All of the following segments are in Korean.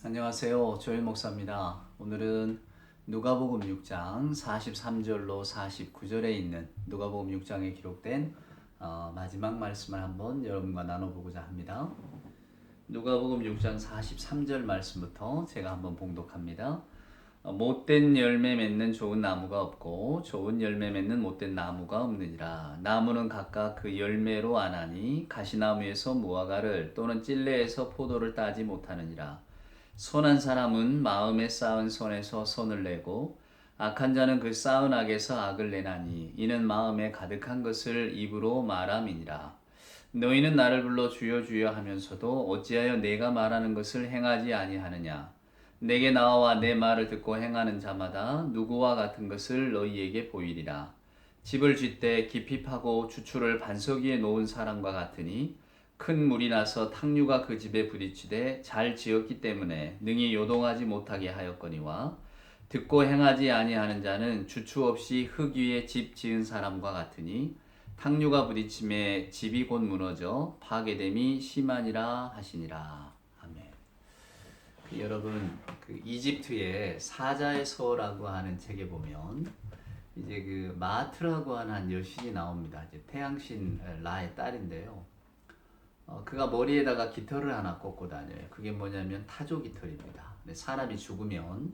안녕하세요. 조일 목사입니다. 오늘은 누가복음 6장 43절로 49절에 있는 누가복음 6장에 기록된 마지막 말씀을 한번 여러분과 나눠보고자 합니다. 누가복음 6장 43절 말씀부터 제가 한번 봉독합니다. 못된 열매 맺는 좋은 나무가 없고 좋은 열매 맺는 못된 나무가 없느니라. 나무는 각각 그 열매로 아나니 가시나무에서 무화과를 또는 찔레에서 포도를 따지 못하느니라. 선한 사람은 마음에 쌓은 선에서 선을 내고 악한 자는 그 쌓은 악에서 악을 내나니 이는 마음에 가득한 것을 입으로 말함이니라. 너희는 나를 불러 주여 주여 하면서도 어찌하여 내가 말하는 것을 행하지 아니하느냐. 내게 나와 내 말을 듣고 행하는 자마다 누구와 같은 것을 너희에게 보이리라. 집을 짓되 깊이 파고 주추를 반석 위에 놓은 사람과 같으니 큰 물이 나서 탕류가 그 집에 부딪히되 잘 지었기 때문에 능히 요동하지 못하게 하였거니와 듣고 행하지 아니하는 자는 주추 없이 흙 위에 집 지은 사람과 같으니 탕류가 부딪힘에 집이 곧 무너져 파괴됨이 심하니라 하시니라. 아멘. 여러분, 이집트의 사자의 서라고 하는 책에 보면 이제 그 마트라고 하는 한 여신이 나옵니다. 이제 태양신 라의 딸인데요. 그가 머리에다가 깃털을 하나 꽂고 다녀요. 그게 뭐냐면 타조 깃털입니다. 사람이 죽으면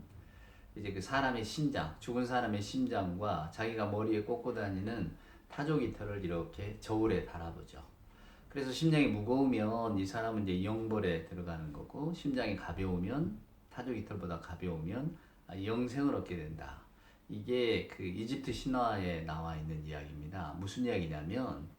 이제 그 사람의 심장, 죽은 사람의 심장과 자기가 머리에 꽂고 다니는 타조 깃털을 이렇게 저울에 달아보죠. 그래서 심장이 무거우면 이 사람은 이제 영벌에 들어가는 거고, 심장이 가벼우면 타조 깃털보다 가벼우면 영생을 얻게 된다. 이게 그 이집트 신화에 나와 있는 이야기입니다. 무슨 이야기냐면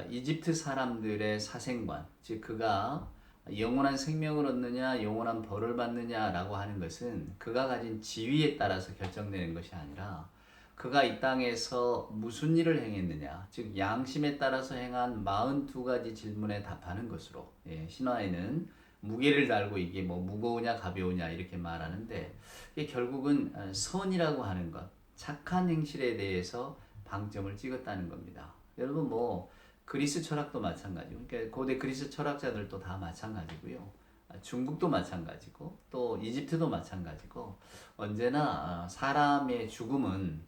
이집트 사람들의 사생관, 즉 그가 영원한 생명을 얻느냐 영원한 벌을 받느냐라고 하는 것은 그가 가진 지위에 따라서 결정되는 것이 아니라 그가 이 땅에서 무슨 일을 행했느냐, 즉 양심에 따라서 행한 42가지 질문에 답하는 것으로, 신화에는 무게를 달고 이게 뭐 무거우냐 가벼우냐 이렇게 말하는데, 이게 결국은 선이라고 하는 것, 착한 행실에 대해서 방점을 찍었다는 겁니다. 여러분, 뭐 그리스 철학도 마찬가지고, 그러니까 고대 그리스 철학자들도 다 마찬가지고요. 중국도 마찬가지고, 또 이집트도 마찬가지고, 언제나 사람의 죽음은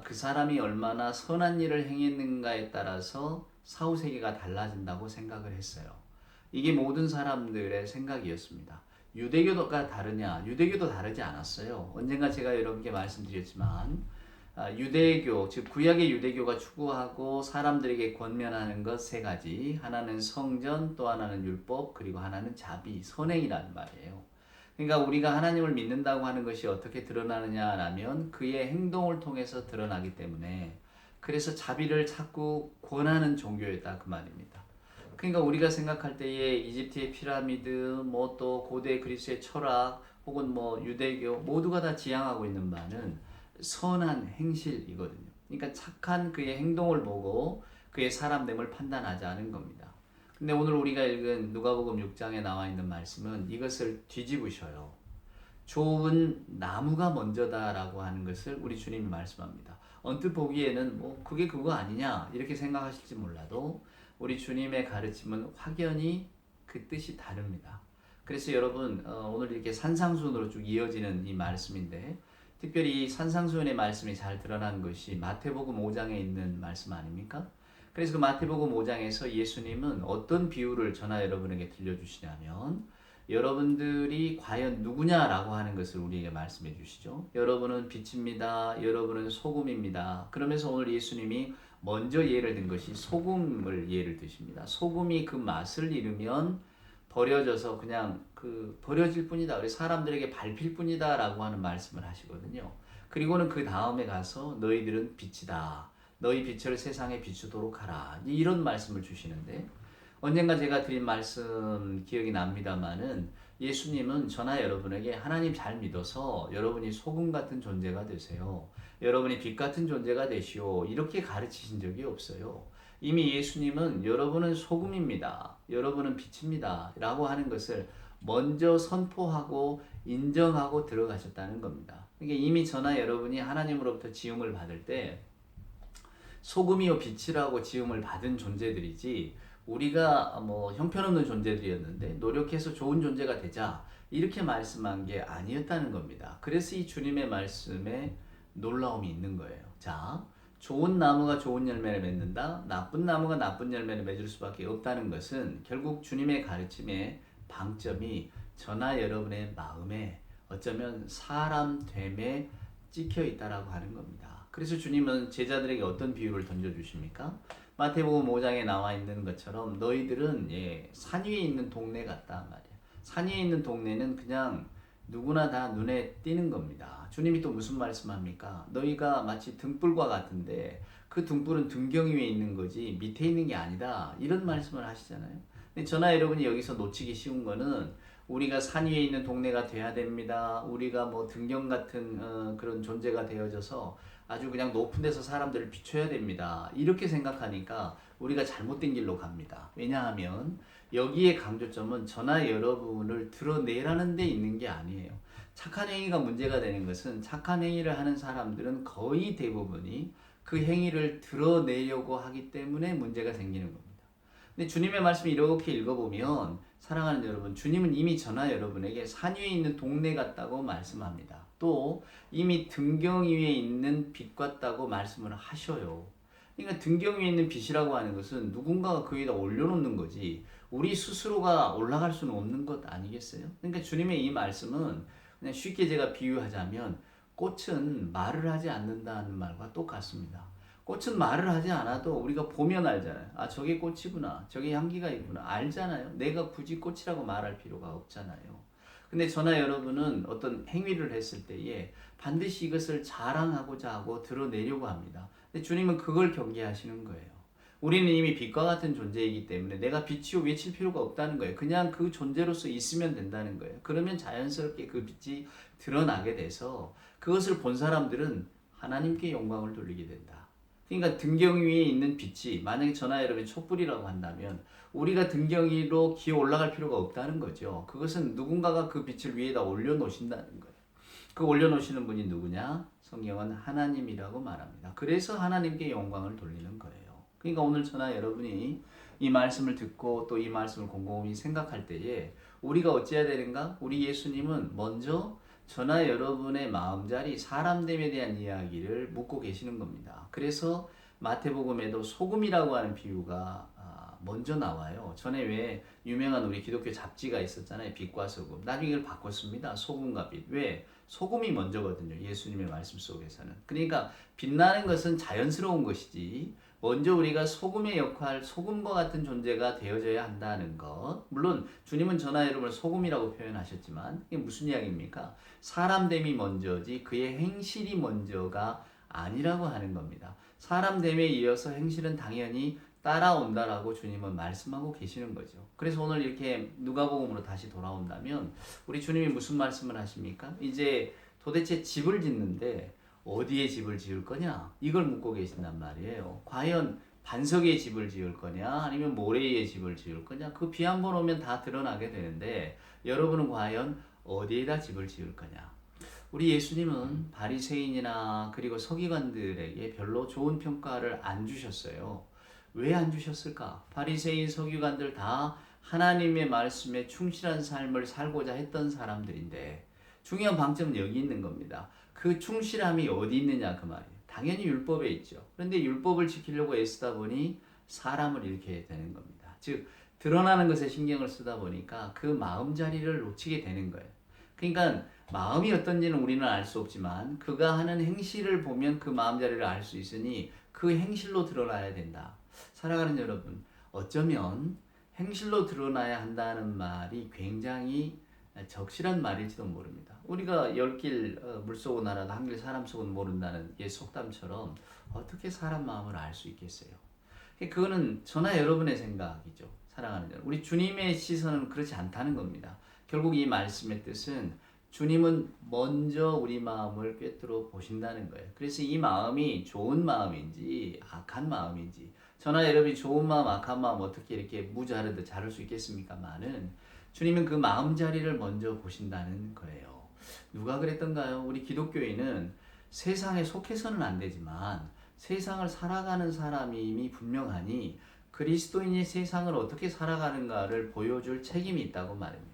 그 사람이 얼마나 선한 일을 행했는가에 따라서 사후세계가 달라진다고 생각을 했어요. 이게 모든 사람들의 생각이었습니다. 유대교가 다르냐? 유대교도 다르지 않았어요. 언젠가 제가 여러분께 말씀드렸지만 유대교, 즉 구약의 유대교가 추구하고 사람들에게 권면하는 것 세 가지. 하나는 성전, 또 하나는 율법, 그리고 하나는 자비, 선행이라는 말이에요. 그러니까 우리가 하나님을 믿는다고 하는 것이 어떻게 드러나느냐라면 그의 행동을 통해서 드러나기 때문에, 그래서 자비를 자꾸 권하는 종교였다 그 말입니다. 그러니까 우리가 생각할 때에 이집트의 피라미드, 뭐 또 고대 그리스의 철학, 혹은 뭐 유대교 모두가 다 지향하고 있는 바는 선한 행실이거든요. 그러니까 착한 그의 행동을 보고 그의 사람됨을 판단하자는 겁니다. 근데 오늘 우리가 읽은 누가복음 6장에 나와 있는 말씀은 이것을 뒤집으셔요. 좋은 나무가 먼저다라고 하는 것을 우리 주님이 말씀합니다. 언뜻 보기에는 뭐 그게 그거 아니냐 이렇게 생각하실지 몰라도 우리 주님의 가르침은 확연히 그 뜻이 다릅니다. 그래서 여러분, 오늘 이렇게 산상순으로 쭉 이어지는 이 말씀인데, 특별히 산상수훈의 말씀이 잘 드러난 것이 마태복음 5장에 있는 말씀 아닙니까? 그래서 그 마태복음 5장에서 예수님은 어떤 비유를 저나 여러분에게 들려주시냐면, 여러분들이 과연 누구냐라고 하는 것을 우리에게 말씀해 주시죠. 여러분은 빛입니다. 여러분은 소금입니다. 그러면서 오늘 예수님이 먼저 예를 든 것이 소금을 예를 드십니다. 소금이 그 맛을 잃으면 버려져서 그냥 버려질 뿐이다. 우리 사람들에게 밟힐 뿐이다라고 하는 말씀을 하시거든요. 그리고는 그 다음에 가서 너희들은 빛이다. 너희 빛을 세상에 비추도록 하라. 이런 말씀을 주시는데, 언젠가 제가 드린 말씀 기억이 납니다만은 예수님은 저나 여러분에게 하나님 잘 믿어서 여러분이 소금 같은 존재가 되세요. 여러분이 빛 같은 존재가 되시오. 이렇게 가르치신 적이 없어요. 이미 예수님은 여러분은 소금입니다. 여러분은 빛입니다. 라고 하는 것을 먼저 선포하고 인정하고 들어가셨다는 겁니다. 그러니까 이미 저나 여러분이 하나님으로부터 지음을 받을 때 소금이요 빛이라고 지음을 받은 존재들이지, 우리가 뭐 형편없는 존재들이었는데 노력해서 좋은 존재가 되자 이렇게 말씀한 게 아니었다는 겁니다. 그래서 이 주님의 말씀에 놀라움이 있는 거예요. 자, 좋은 나무가 좋은 열매를 맺는다. 나쁜 나무가 나쁜 열매를 맺을 수밖에 없다는 것은 결국 주님의 가르침의 방점이 저나 여러분의 마음에 어쩌면 사람됨에 찍혀 있다라고 하는 겁니다. 그래서 주님은 제자들에게 어떤 비유를 던져주십니까? 마태복음 5장에 나와 있는 것처럼 너희들은 산 위에 있는 동네 같다 말이야. 산 위에 있는 동네는 그냥 누구나 다 눈에 띄는 겁니다. 주님이 또 무슨 말씀합니까? 너희가 마치 등불과 같은데 그 등불은 등경 위에 있는 거지 밑에 있는 게 아니다. 이런 말씀을 하시잖아요. 근데 저나 여러분이 여기서 놓치기 쉬운 거는 우리가 산 위에 있는 동네가 돼야 됩니다. 우리가 뭐 등경 같은 그런 존재가 되어져서 아주 그냥 높은 데서 사람들을 비춰야 됩니다. 이렇게 생각하니까 우리가 잘못된 길로 갑니다. 왜냐하면 여기에 강조점은 저나 여러분을 드러내라는 데 있는 게 아니에요. 착한 행위가 문제가 되는 것은 착한 행위를 하는 사람들은 거의 대부분이 그 행위를 드러내려고 하기 때문에 문제가 생기는 겁니다. 근데 주님의 말씀을 이렇게 읽어보면 사랑하는 여러분, 주님은 이미 저나 여러분에게 산 위에 있는 동네 같다고 말씀합니다. 또 이미 등경 위에 있는 빛 같다고 말씀을 하셔요. 그러니까 등경 위에 있는 빛이라고 하는 것은 누군가가 그 위에다 올려놓는 거지 우리 스스로가 올라갈 수는 없는 것 아니겠어요? 그러니까 주님의 이 말씀은 그냥 쉽게 제가 비유하자면 꽃은 말을 하지 않는다는 말과 똑같습니다. 꽃은 말을 하지 않아도 우리가 보면 알잖아요. 아, 저게 꽃이구나. 저게 향기가 있구나. 알잖아요. 내가 굳이 꽃이라고 말할 필요가 없잖아요. 근데 저나 여러분은 어떤 행위를 했을 때에 반드시 이것을 자랑하고자 하고 드러내려고 합니다. 근데 주님은 그걸 경계하시는 거예요. 우리는 이미 빛과 같은 존재이기 때문에 내가 빛이요 외칠 필요가 없다는 거예요. 그냥 그 존재로서 있으면 된다는 거예요. 그러면 자연스럽게 그 빛이 드러나게 돼서 그것을 본 사람들은 하나님께 영광을 돌리게 된다. 그러니까 등경 위에 있는 빛이 만약에 저나 여러분이 촛불이라고 한다면 우리가 등경 위로 기어 올라갈 필요가 없다는 거죠. 그것은 누군가가 그 빛을 위에다 올려놓으신다는 거예요. 그 올려놓으시는 분이 누구냐? 성경은 하나님이라고 말합니다. 그래서 하나님께 영광을 돌리는 거예요. 그러니까 오늘 저나 여러분이 이 말씀을 듣고 또 이 말씀을 곰곰이 생각할 때에 우리가 어찌해야 되는가? 우리 예수님은 먼저 저나 여러분의 마음자리 사람됨에 대한 이야기를 묻고 계시는 겁니다. 그래서 마태복음에도 소금이라고 하는 비유가 먼저 나와요. 전에 왜 유명한 우리 기독교 잡지가 있었잖아요. 빛과 소금. 나중에 이걸 바꿨습니다. 소금과 빛. 왜? 소금이 먼저거든요. 예수님의 말씀 속에서는. 그러니까 빛나는 것은 자연스러운 것이지 먼저 우리가 소금의 역할, 소금과 같은 존재가 되어져야 한다는 것. 물론 주님은 저나 여러분을 소금이라고 표현하셨지만 이게 무슨 이야기입니까? 사람됨이 먼저지 그의 행실이 먼저가 아니라고 하는 겁니다. 사람됨에 이어서 행실은 당연히 따라온다라고 주님은 말씀하고 계시는 거죠. 그래서 오늘 이렇게 누가복음으로 다시 돌아온다면 우리 주님이 무슨 말씀을 하십니까? 이제 도대체 집을 짓는데 어디에 집을 지을 거냐? 이걸 묻고 계신단 말이에요. 과연 반석에 집을 지을 거냐? 아니면 모래에 집을 지을 거냐? 그 비 한 번 오면 다 드러나게 되는데 여러분은 과연 어디에다 집을 지을 거냐? 우리 예수님은 바리새인이나 그리고 서기관들에게 별로 좋은 평가를 안 주셨어요. 왜 안 주셨을까? 바리새인, 서기관들 다 하나님의 말씀에 충실한 삶을 살고자 했던 사람들인데 중요한 방점은 여기 있는 겁니다. 그 충실함이 어디 있느냐 그 말이에요. 당연히 율법에 있죠. 그런데 율법을 지키려고 애쓰다 보니 사람을 잃게 되는 겁니다. 즉 드러나는 것에 신경을 쓰다 보니까 그 마음자리를 놓치게 되는 거예요. 그러니까 마음이 어떤지는 우리는 알 수 없지만 그가 하는 행실을 보면 그 마음자리를 알 수 있으니 그 행실로 드러나야 된다. 사랑하는 여러분, 어쩌면 행실로 드러나야 한다는 말이 굉장히 적실한 말일지도 모릅니다. 우리가 열길 물속은 알아도 한길 사람 속은 모른다는 옛 속담처럼 어떻게 사람 마음을 알 수 있겠어요? 그거는 저나 여러분의 생각이죠. 사랑하는 여러분. 우리 주님의 시선은 그렇지 않다는 겁니다. 결국 이 말씀의 뜻은 주님은 먼저 우리 마음을 꿰뚫어 보신다는 거예요. 그래서 이 마음이 좋은 마음인지 악한 마음인지 저나 여러분이 좋은 마음 악한 마음 어떻게 이렇게 무자르듯 자를 수 있겠습니까만은 주님은 그 마음자리를 먼저 보신다는 거예요. 누가 그랬던가요? 우리 기독교인은 세상에 속해서는 안 되지만 세상을 살아가는 사람임이 분명하니 그리스도인이 세상을 어떻게 살아가는가를 보여줄 책임이 있다고 말합니다.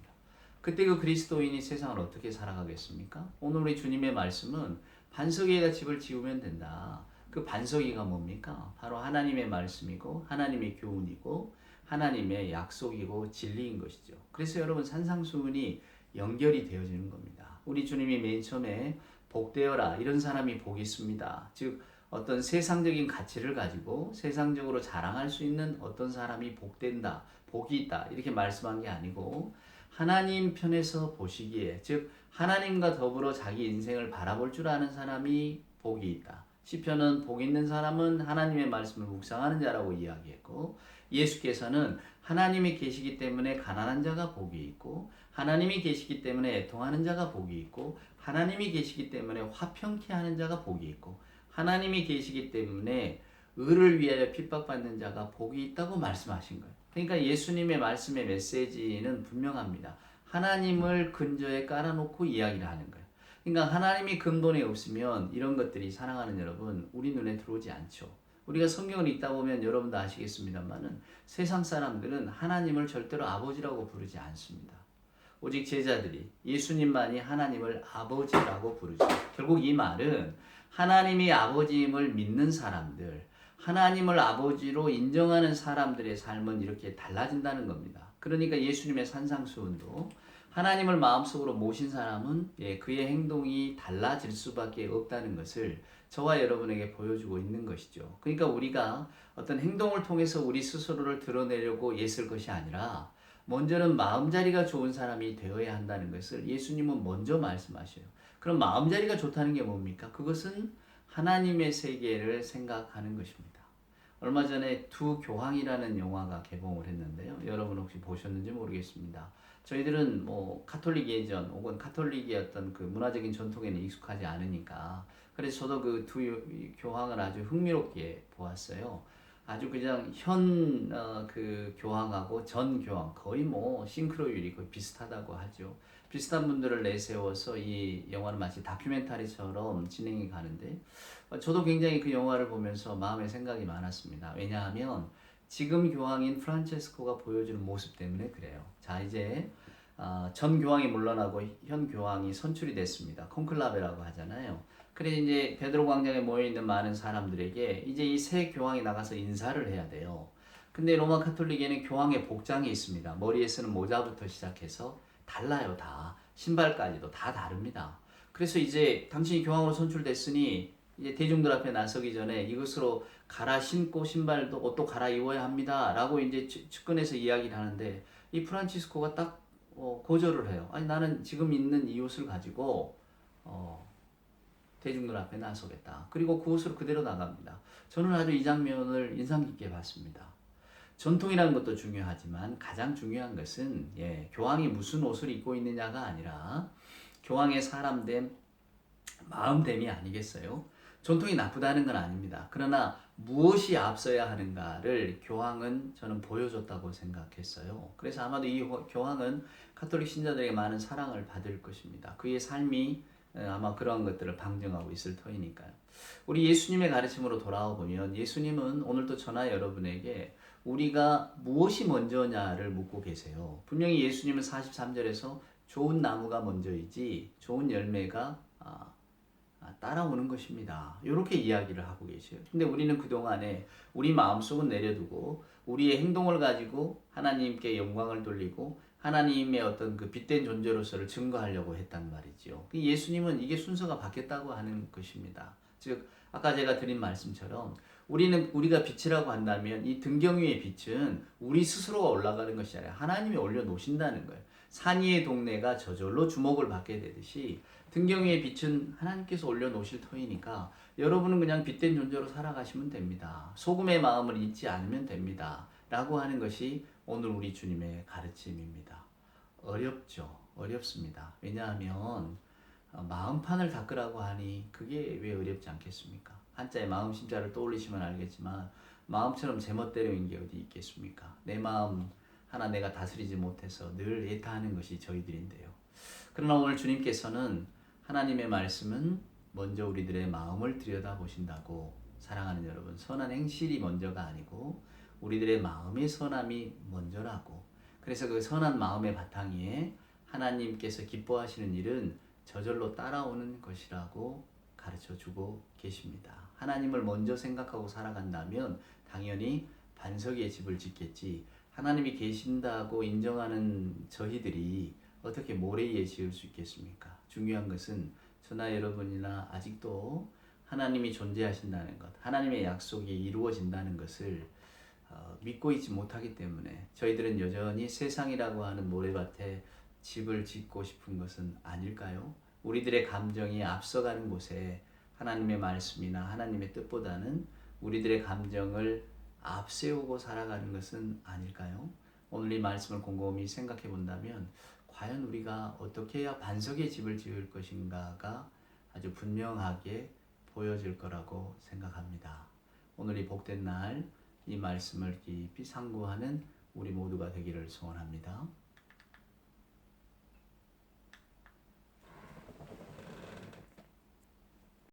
그때 그 그리스도인이 세상을 어떻게 살아가겠습니까? 오늘 우리 주님의 말씀은 반석 위에다 집을 지으면 된다. 그 반석 위가 뭡니까? 바로 하나님의 말씀이고 하나님의 교훈이고 하나님의 약속이고 진리인 것이죠. 그래서 여러분 산상수훈이 연결이 되어지는 겁니다. 우리 주님이 맨 처음에 복되어라 이런 사람이 복이 있습니다. 즉 어떤 세상적인 가치를 가지고 세상적으로 자랑할 수 있는 어떤 사람이 복된다, 복이 있다 이렇게 말씀한 게 아니고 하나님 편에서 보시기에 즉 하나님과 더불어 자기 인생을 바라볼 줄 아는 사람이 복이 있다. 시편은 복 있는 사람은 하나님의 말씀을 묵상하는 자라고 이야기했고 예수께서는 하나님이 계시기 때문에 가난한 자가 복이 있고 하나님이 계시기 때문에 애통하는 자가 복이 있고 하나님이 계시기 때문에 화평케 하는 자가 복이 있고 하나님이 계시기 때문에 의를 위하여 핍박받는 자가 복이 있다고 말씀하신 거예요. 그러니까 예수님의 말씀의 메시지는 분명합니다. 하나님을 근저에 깔아놓고 이야기를 하는 거예요. 그러니까 하나님이 근본에 없으면 이런 것들이 사랑하는 여러분 우리 눈에 들어오지 않죠. 우리가 성경을 읽다 보면 여러분도 아시겠습니다만은 세상 사람들은 하나님을 절대로 아버지라고 부르지 않습니다. 오직 제자들이 예수님만이 하나님을 아버지라고 부르죠. 결국 이 말은 하나님이 아버지임을 믿는 사람들, 하나님을 아버지로 인정하는 사람들의 삶은 이렇게 달라진다는 겁니다. 그러니까 예수님의 산상수훈도 하나님을 마음속으로 모신 사람은 그의 행동이 달라질 수밖에 없다는 것을 저와 여러분에게 보여주고 있는 것이죠. 그러니까 우리가 어떤 행동을 통해서 우리 스스로를 드러내려고 애쓸 것이 아니라 먼저는 마음자리가 좋은 사람이 되어야 한다는 것을 예수님은 먼저 말씀하셔요. 그럼 마음자리가 좋다는 게 뭡니까? 그것은 하나님의 세계를 생각하는 것입니다. 얼마 전에 두 교황이라는 영화가 개봉을 했는데요. 여러분 혹시 보셨는지 모르겠습니다. 저희들은 뭐 카톨릭 예전 혹은 카톨릭의 어떤 그 문화적인 전통에는 익숙하지 않으니까 그래서 저도 그 두 교황을 아주 흥미롭게 보았어요. 아주 그냥 그 교황하고 전 교황 거의 뭐 싱크로율이 거의 비슷하다고 하죠. 비슷한 분들을 내세워서 이 영화는 마치 다큐멘터리처럼 진행이 가는데 저도 굉장히 그 영화를 보면서 마음에 생각이 많았습니다. 왜냐하면 지금 교황인 프란체스코가 보여주는 모습 때문에 그래요. 자 이제 전 교황이 물러나고 현 교황이 선출이 됐습니다. 콘클라베라고 하잖아요. 그래 이제 베드로 광장에 모여 있는 많은 사람들에게 이제 이 새 교황이 나가서 인사를 해야 돼요. 근데 로마 카톨릭에는 교황의 복장이 있습니다. 머리에 쓰는 모자부터 시작해서 달라요, 다. 신발까지도 다 다릅니다. 그래서 이제 당신이 교황으로 선출됐으니 이제 대중들 앞에 나서기 전에 이것으로 갈아 신고 신발도 옷도 갈아입어야 합니다. 라고 이제 측근에서 이야기를 하는데 이 프란치스코가 딱 거절을 해요. 아니 나는 지금 있는 이 옷을 가지고 대중들 앞에 나서겠다. 그리고 그 옷으로 그대로 나갑니다. 저는 아주 이 장면을 인상 깊게 봤습니다. 전통이라는 것도 중요하지만 가장 중요한 것은 교황이 무슨 옷을 입고 있느냐가 아니라 교황의 사람됨, 마음됨이 아니겠어요? 전통이 나쁘다는 건 아닙니다. 그러나 무엇이 앞서야 하는가를 교황은 저는 보여줬다고 생각했어요. 그래서 아마도 이 교황은 카톨릭 신자들에게 많은 사랑을 받을 것입니다. 그의 삶이 아마 그러한 것들을 방증하고 있을 터이니까요. 우리 예수님의 가르침으로 돌아와 보면 예수님은 오늘도 저나 여러분에게 우리가 무엇이 먼저냐를 묻고 계세요. 분명히 예수님은 43절에서 좋은 나무가 먼저이지 좋은 열매가 따라오는 것입니다. 이렇게 이야기를 하고 계셔요. 근데 우리는 그동안에 우리 마음속은 내려두고 우리의 행동을 가지고 하나님께 영광을 돌리고 하나님의 어떤 그 빛된 존재로서를 증거하려고 했단 말이죠. 예수님은 이게 순서가 바뀌었다고 하는 것입니다. 즉 아까 제가 드린 말씀처럼 우리가 빛이라고 한다면 이 등경 위의 빛은 우리 스스로가 올라가는 것이 아니라 하나님이 올려놓으신다는 거예요. 산 위의 동네가 저절로 주목을 받게 되듯이 등경 위의 빛은 하나님께서 올려놓으실 터이니까 여러분은 그냥 빛된 존재로 살아가시면 됩니다. 소금의 마음을 잊지 않으면 됩니다. 라고 하는 것이 오늘 우리 주님의 가르침입니다. 어렵죠. 어렵습니다. 왜냐하면 마음판을 닦으라고 하니 그게 왜 어렵지 않겠습니까? 한자의 마음 심자를 떠올리시면 알겠지만 마음처럼 제멋대로인 게 어디 있겠습니까? 내 마음 하나 내가 다스리지 못해서 늘 애타하는 것이 저희들인데요. 그러나 오늘 주님께서는 하나님의 말씀은 먼저 우리들의 마음을 들여다보신다고. 사랑하는 여러분, 선한 행실이 먼저가 아니고 우리들의 마음의 선함이 먼저라고. 그래서 그 선한 마음의 바탕 위에 하나님께서 기뻐하시는 일은 저절로 따라오는 것이라고 가르쳐 주고 계십니다. 하나님을 먼저 생각하고 살아간다면 당연히 반석 위에 집을 짓겠지. 하나님이 계신다고 인정하는 저희들이 어떻게 모래 위에 지을 수 있겠습니까? 중요한 것은 저나 여러분이나 아직도 하나님이 존재하신다는 것, 하나님의 약속이 이루어진다는 것을 믿고 있지 못하기 때문에 저희들은 여전히 세상이라고 하는 모래밭에 집을 짓고 싶은 것은 아닐까요? 우리들의 감정이 앞서가는 곳에 하나님의 말씀이나 하나님의 뜻보다는 우리들의 감정을 앞세우고 살아가는 것은 아닐까요? 오늘 이 말씀을 곰곰이 생각해 본다면 과연 우리가 어떻게 해야 반석의 집을 지을 것인가가 아주 분명하게 보여질 거라고 생각합니다. 오늘 이 복된 날 이 말씀을 깊이 상고하는 우리 모두가 되기를 소원합니다.